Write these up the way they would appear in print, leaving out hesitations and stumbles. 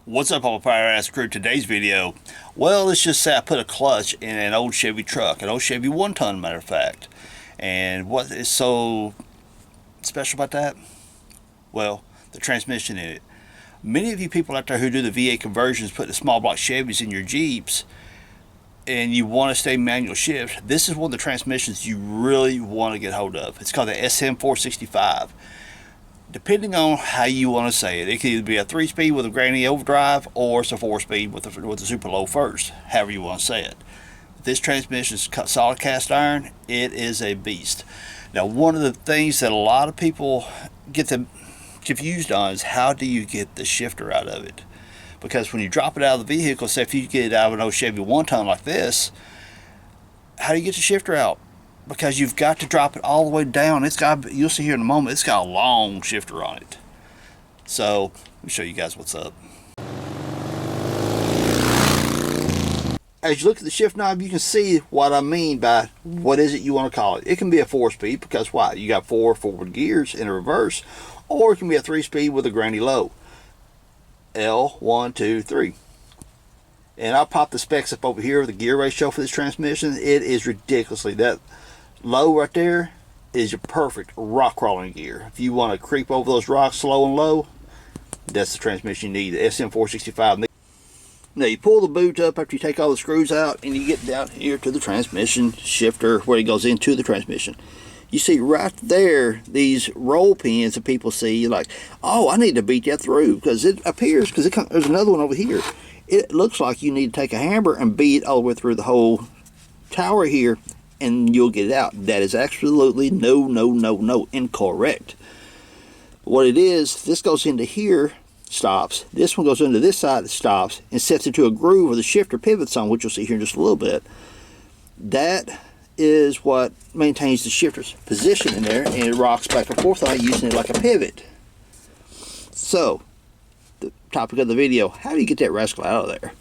What's up, all Power Ass crew? Today's video, well, let's just say I put a clutch in an old Chevy truck, an old Chevy 1-ton, matter of fact. And what is so special about that? Well, the transmission in it. Many of you people out there who do the VA conversions, put the small block Chevys in your Jeeps, and you want to stay manual shift, this is one of the transmissions you really want to get hold of. It's called the SM465. Depending on how you want to say it, it could either be a 3-speed with a granny overdrive, or it's a 4-speed with a super low first, however you want to say it. This transmission is solid cast iron. It is a beast. Now, one of the things that a lot of people get them confused on is how do you get the shifter out of it? Because when you drop it out of the vehicle, say if you get it out of an old Chevy 1-ton like this, how do you get the shifter out? Because you've got to drop it all the way down. It's got, you'll see here in a moment, it's got a long shifter on it. So let me show you guys what's up. As you look at the shift knob, you can see what I mean by what is it you want to call it. It can be a 4-speed because why? You got 4 forward gears in a reverse, or it can be a 3-speed with a granny low. L, 1, 2, 3. And I'll pop the specs up over here of the gear ratio for this transmission. It is ridiculously, that low right there is your perfect rock crawling gear. If you want to creep over those rocks slow and low, that's the transmission you need, the SM465. Now you pull the boot up after you take all the screws out, and you get down here to the transmission shifter where it goes into the transmission. You see right there these roll pins that people see. You're like, oh, I need to beat that through, because it appears, because there's another one over here. It looks like you need to take a hammer and beat all the way through the whole tower here, and you'll get it out. That is absolutely no, incorrect. What it is, this goes into here, stops. This one goes into this side, it stops, and sets into a groove where the shifter pivots on, which you'll see here in just a little bit. That is what maintains the shifter's position in there, and it rocks back and forth on it, using it like a pivot. So, the topic of the video, how do you get that rascal out of there?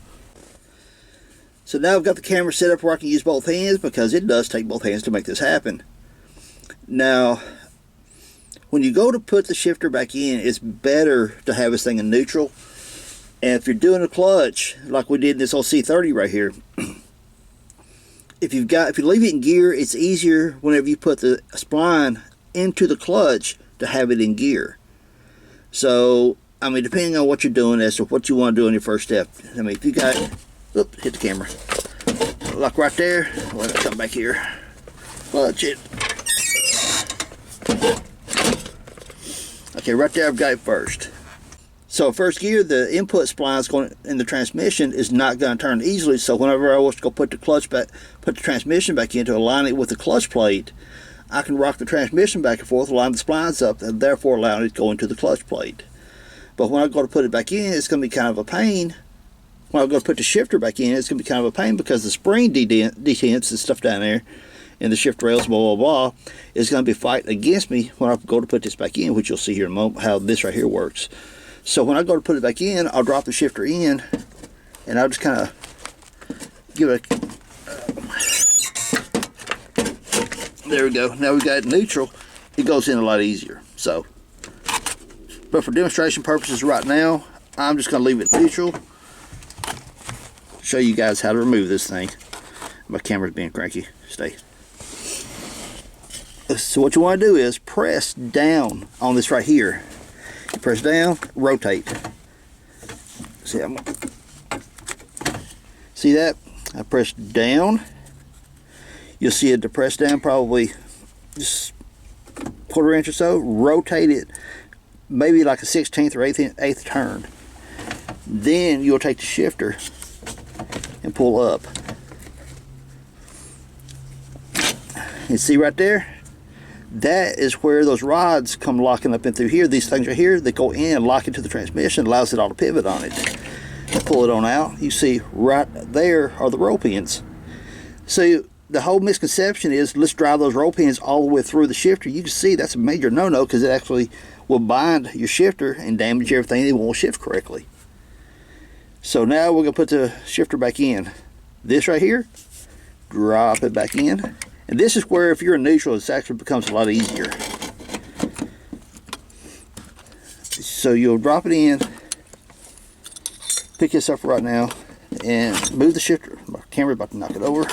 So now I've got the camera set up where I can use both hands, because it does take both hands to make this happen. Now, when you go to put the shifter back in, it's better to have this thing in neutral. And if you're doing a clutch, like we did in this old C30 right here, if you leave it in gear, it's easier whenever you put the spline into the clutch to have it in gear. So, I mean, depending on what you're doing as to what you want to do on your first step. I mean, if you got, oops, hit the camera. Like right there, let it come back here. Clutch it. Okay, right there I've got it first. So first gear, the input splines going in the transmission is not going to turn easily. So whenever I was to go put the clutch back, put the transmission back in to align it with the clutch plate, I can rock the transmission back and forth, line the splines up, and therefore allowing it to go into the clutch plate. But when I go to put it back in, it's going to be kind of a pain. When I go to put the shifter back in, it's going to be kind of a pain, because the spring detents and stuff down there, and the shift rails, blah, blah, blah, is going to be fighting against me when I go to put this back in, which you'll see here in a moment how this right here works. So when I go to put it back in, I'll drop the shifter in, and I'll just kind of give it a... there we go. Now we've got it neutral. It goes in a lot easier. So, but for demonstration purposes right now, I'm just going to leave it neutral. Show you guys how to remove this thing. My camera's being cranky. Stay. So what you want to do is press down on this right here. You press down, rotate. See that? I press down. You'll see it to press down probably just quarter inch or so. Rotate it maybe like a 16th or 8th turn. Then you'll take the shifter and pull up. You see right there? That is where those rods come locking up in through here. These things right here, they go in and lock into the transmission, allows it all to pivot on it. Pull it on out. You see right there are the roll pins. So the whole misconception is, let's drive those roll pins all the way through the shifter. You can see that's a major no-no, because it actually will bind your shifter and damage everything. It won't shift correctly. So now we're going to put the shifter back in. This right here, drop it back in. And this is where, if you're in neutral, it actually becomes a lot easier. So you'll drop it in, pick this up right now and move the shifter. My camera's about to knock it over.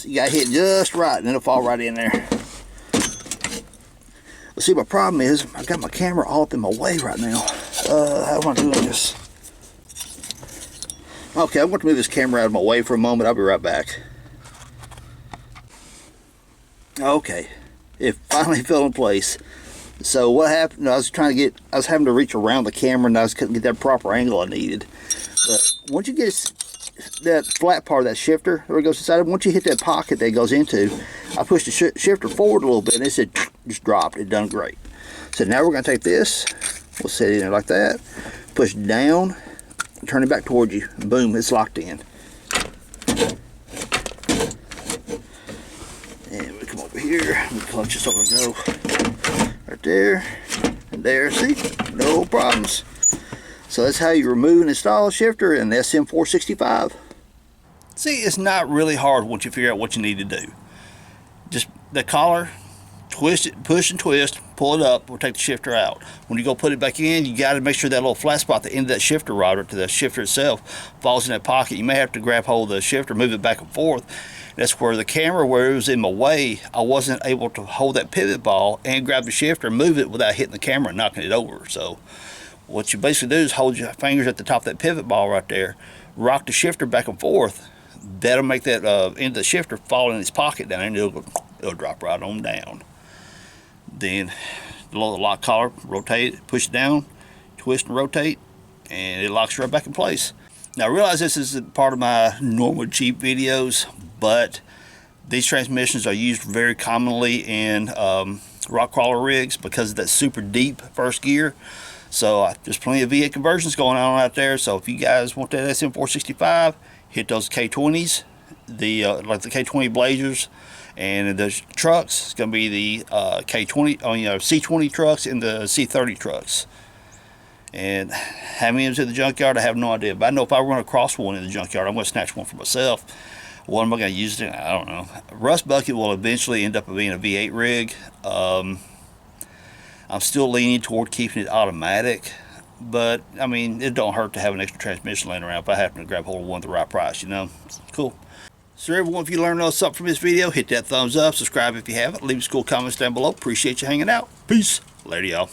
You gotta hit just right and it'll fall right in there. Well, see, my problem is I got my camera all up in my way right now. How am I doing this? Okay, I'm going to move this camera out of my way for a moment. I'll be right back. Okay, it finally fell in place. So what happened, I was having to reach around the camera and I couldn't get that proper angle I needed. But once you get that flat part of that shifter where it goes inside, once you hit that pocket that it goes into, I pushed the shifter forward a little bit and it said, just dropped. It done great. So now we're going to take this, we'll set it in there like that, push down, turn it back towards you, and boom, it's locked in. And we come over here, we clutch this over and go right there and there. See, no problems. So that's how you remove and install a shifter in the SM465. See, it's not really hard once you figure out what you need to do. Just the collar, twist it, push and twist, pull it up, or take the shifter out. When you go put it back in, you got to make sure that little flat spot at the end of that shifter rod or to the shifter itself falls in that pocket. You may have to grab hold of the shifter, move it back and forth. That's where the camera, where it was in my way, I wasn't able to hold that pivot ball and grab the shifter and move it without hitting the camera and knocking it over. So what you basically do is hold your fingers at the top of that pivot ball right there, rock the shifter back and forth. That'll make that end of the shifter fall in its pocket down there, and it'll drop right on down. Then the little lock collar, rotate it, push it down, twist and rotate, and it locks right back in place. Now I realize this is part of my normal Jeep videos, but these transmissions are used very commonly in rock crawler rigs because of that super deep first gear. So there's plenty of V8 conversions going on out there. So if you guys want that SM465, hit those K20s, like the K20 Blazers, and the trucks. It's going to be the K20, C20 trucks and the C30 trucks. And how many is in the junkyard, I have no idea. But I know if I run across one in the junkyard, I'm going to snatch one for myself. What am I going to use it in? I don't know. Rust Bucket will eventually end up being a V8 rig. I'm still leaning toward keeping it automatic, but I mean, it don't hurt to have an extra transmission laying around if I happen to grab hold of one at the right price, you know. Cool. So everyone, if you learned something from this video, hit that thumbs up, subscribe if you haven't, leave us cool comments down below. Appreciate you hanging out. Peace. Later, y'all.